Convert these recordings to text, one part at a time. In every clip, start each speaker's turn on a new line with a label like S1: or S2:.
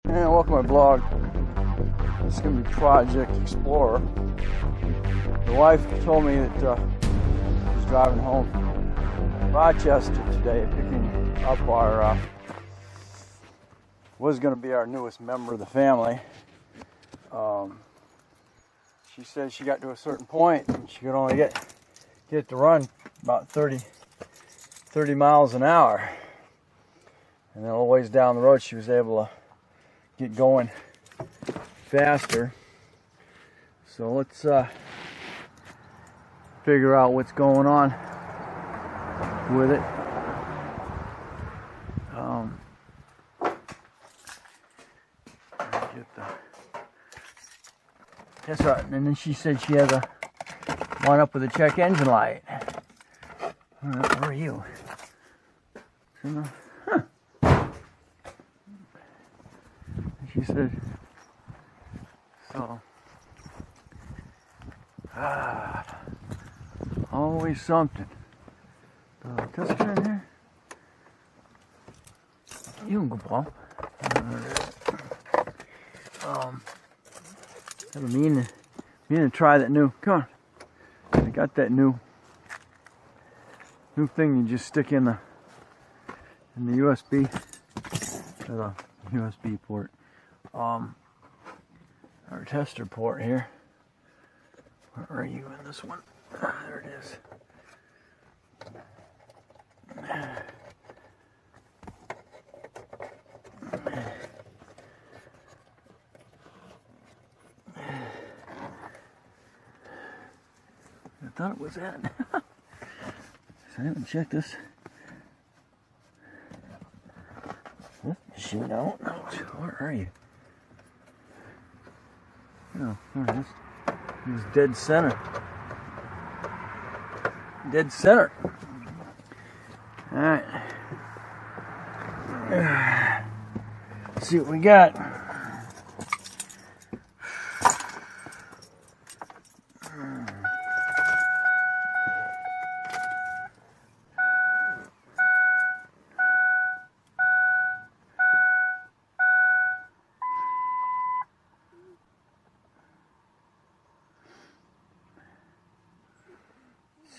S1: And welcome to my blog. This is going to be Project Explorer. The wife told me that she was driving home from Rochester today, picking up our, was going to be our newest member of the family. She said she got to a certain point and she could only get to run about 30 miles an hour. And then a little ways down the road she was able to get going faster. So let's figure out what's going on with it. That's right. And then she said she has a one up with a check engine light. Where are you? She said, so, always something. Tester in here? You can go, Paul. I've been meaning to try that new, come on. I got that new thing you just stick in the USB, or the USB port. Our tester port here. Where are you in this one? There it is. I thought it was that. So I haven't checked this. Machine out. Where are you? Oh, there it is. He's dead center. Dead center. Alright. Let's see what we got.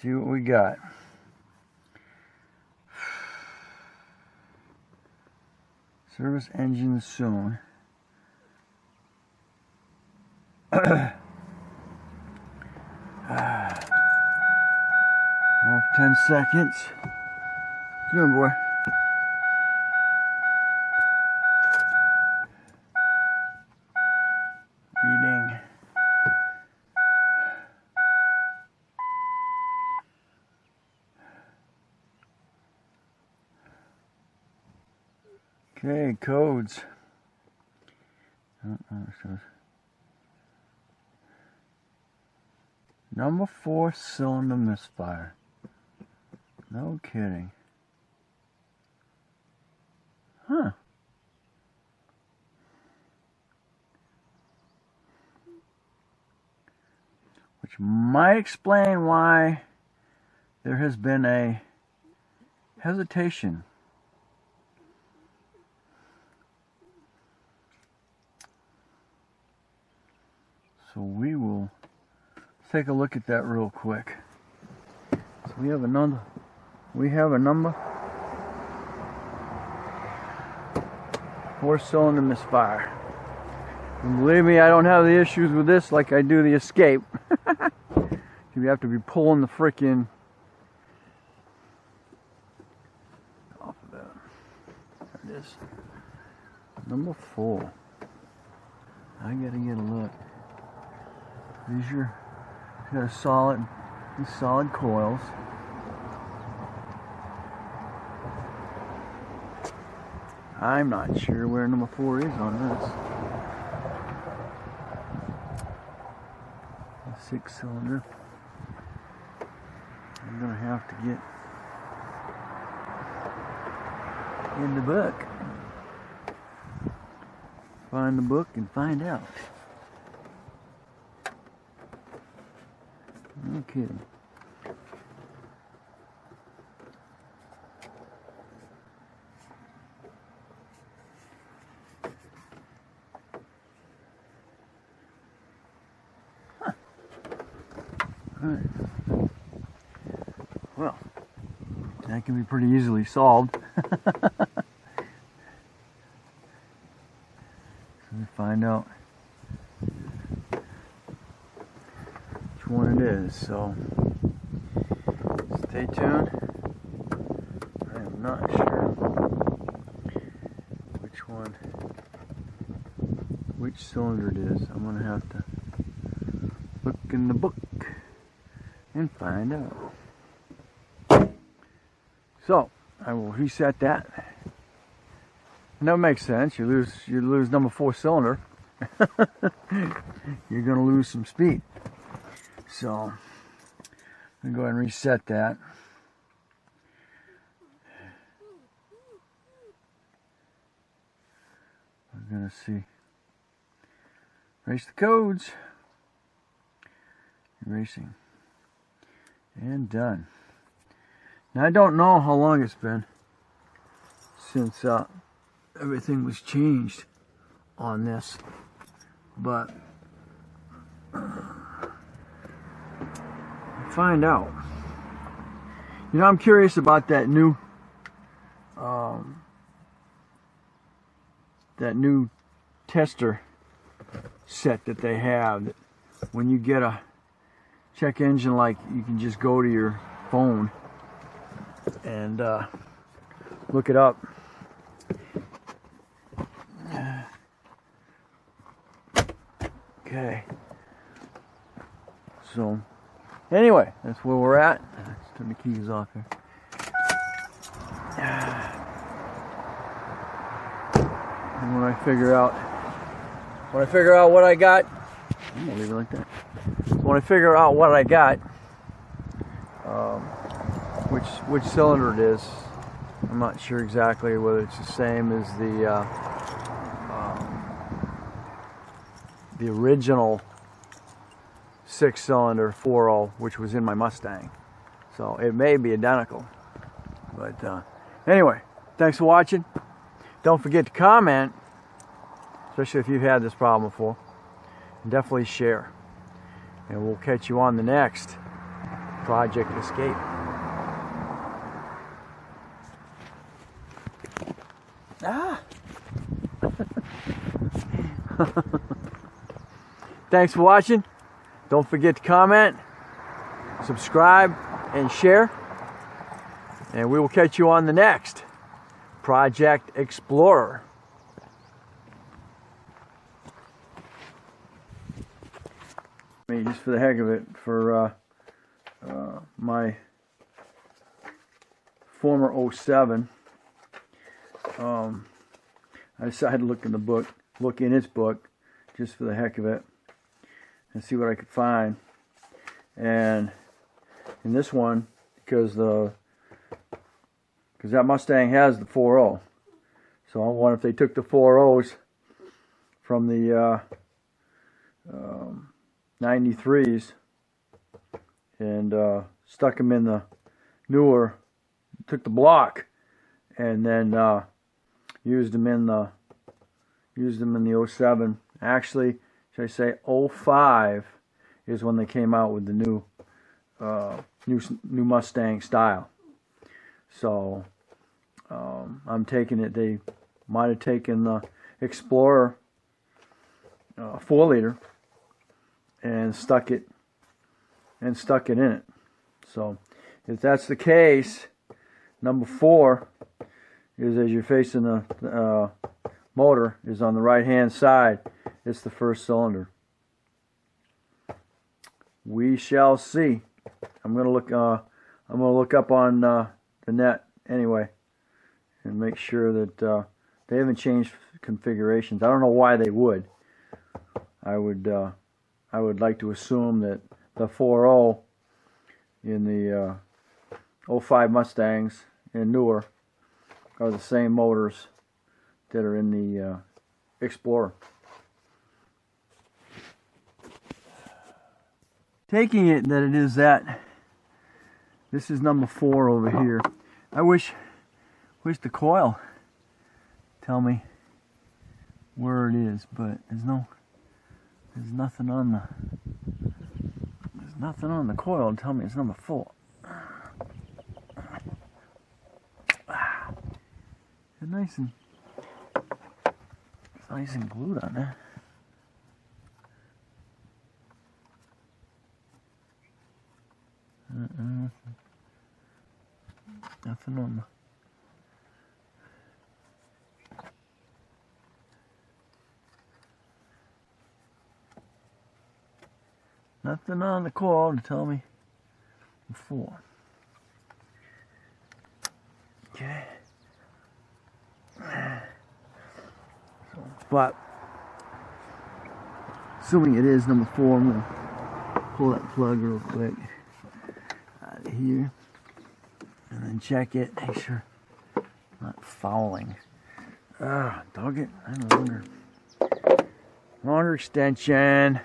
S1: See what we got. Service engine soon. Off 10 seconds. What you doing, boy? Reading. Okay, codes. Number 4 cylinder misfire. No kidding. Huh. Which might explain why there has been a hesitation. So we will take a look at that real quick. So we have a number 4 cylinder misfire. And believe me, I don't have the issues with this like I do the Escape. You have to be pulling the frickin' off of that. There it is. Number 4. I gotta get a look. These are got solid coils. I'm not sure where number 4 is on this. A 6-cylinder. I'm gonna have to get in the book, find the book, and find out. No kidding. Alright. Well, that can be pretty easily solved. So we find out which one it is. So stay tuned. I am not sure which cylinder it is. I'm gonna have to look in the book and find out. So I will reset that. And that makes sense. You lose number 4 cylinder. You're gonna lose some speed. So I'm gonna go ahead and reset that. We're gonna see. Erase the codes. Erasing. And done. Now I don't know how long it's been since everything was changed on this, but find out. You know, I'm curious about that new tester set that they have. That when you get a check engine light, you can just go to your phone and look it up. Okay. So, anyway, that's where we're at. Let's turn the keys off here. And when I figure out what I got, I'm gonna leave it like that. When I figure out what I got, which cylinder it is, I'm not sure exactly whether it's the same as the original 6-cylinder 4.0, which was in my Mustang. So it may be identical. But anyway, thanks for watching. Don't forget to comment, especially if you've had this problem before. And definitely share. And we'll catch you on the next Project Escape. Thanks for watching. Don't forget to comment, subscribe, and share. And we will catch you on the next Project Explorer. Just for the heck of it, for my former 07, I decided to look in its book, just for the heck of it, and see what I could find. And in this one, because that Mustang has the 4.0, so I wonder if they took the 4.0s from the 93s and stuck them in the newer, took the block and then used them in the 07. Actually, should I say 05 is when they came out with the new Mustang style. So I'm taking it, they might have taken the Explorer 4-liter and stuck it in it. So if that's the case, number 4 is, as you're facing the motor, is on the right hand side. It's the first cylinder. We shall see. I'm gonna look up on the net anyway and make sure that they haven't changed configurations. I don't know why they would. I would like to assume that the 4.0 in the 05 Mustangs and newer are the same motors that are in the Explorer. Taking it that it is that, this is number 4 over here. I wish the coil tell me where it is, but there's nothing on the Nothing on the coil to tell me it's number 4. It's nice and glued on there. Nothing on the. Nothing on the coil to tell me before. Okay. But assuming it is number 4, I'm gonna pull that plug real quick out of here and then check it, make sure it's not fouling. Dog it. I have a longer extension.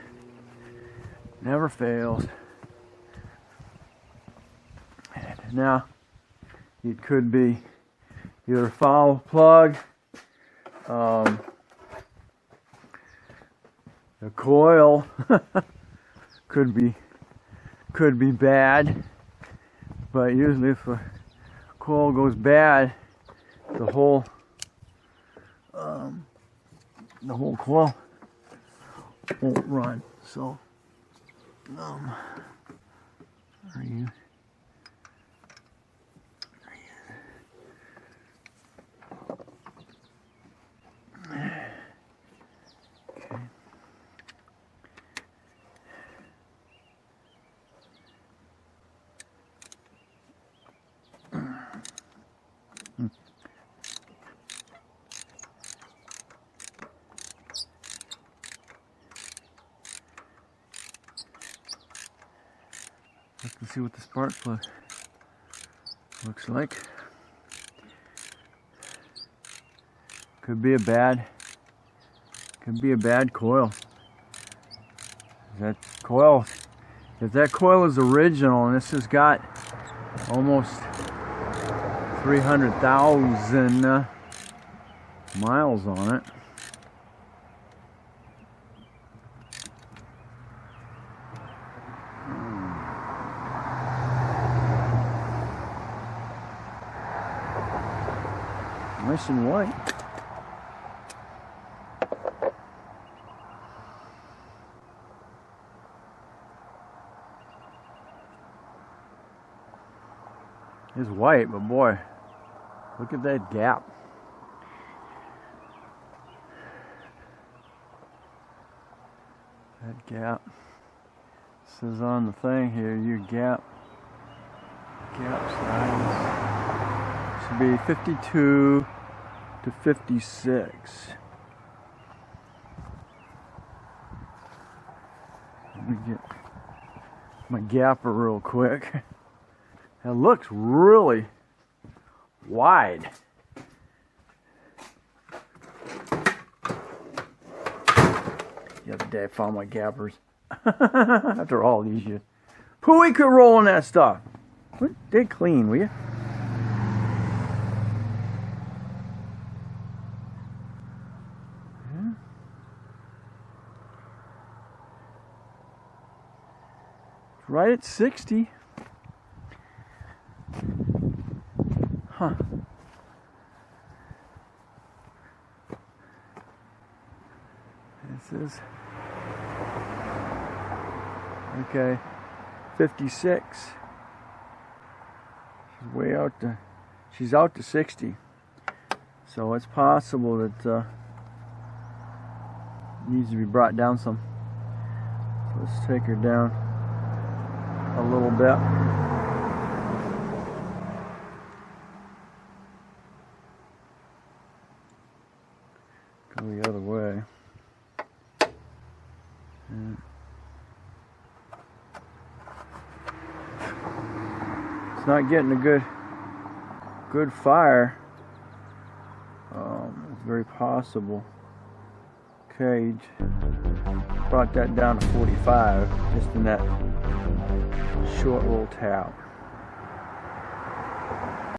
S1: Never fails. Now, it could be either a foul plug, the coil could be bad, but usually if a coil goes bad, the whole coil won't run. So. Are you? Okay. Let's see what the spark plug looks like. Could be a bad coil. If that coil is original, and this has got almost 300,000 miles on it. Nice and white. It's white, but boy, look at that gap. That gap. It says on the thing here, your gap size should be 52 to 56. Let me get my gapper real quick. It looks really wide. The other day I found my gappers. After all these years. Pooey could roll on that stuff. They clean, will you? Right at 60. Huh. This is okay. 56. She's out to 60. So it's possible that it needs to be brought down some. So let's take her down a little bit. Go the other way. And it's not getting a good fire. It's very possible. Okay, brought that down to 45 just in that short little tap.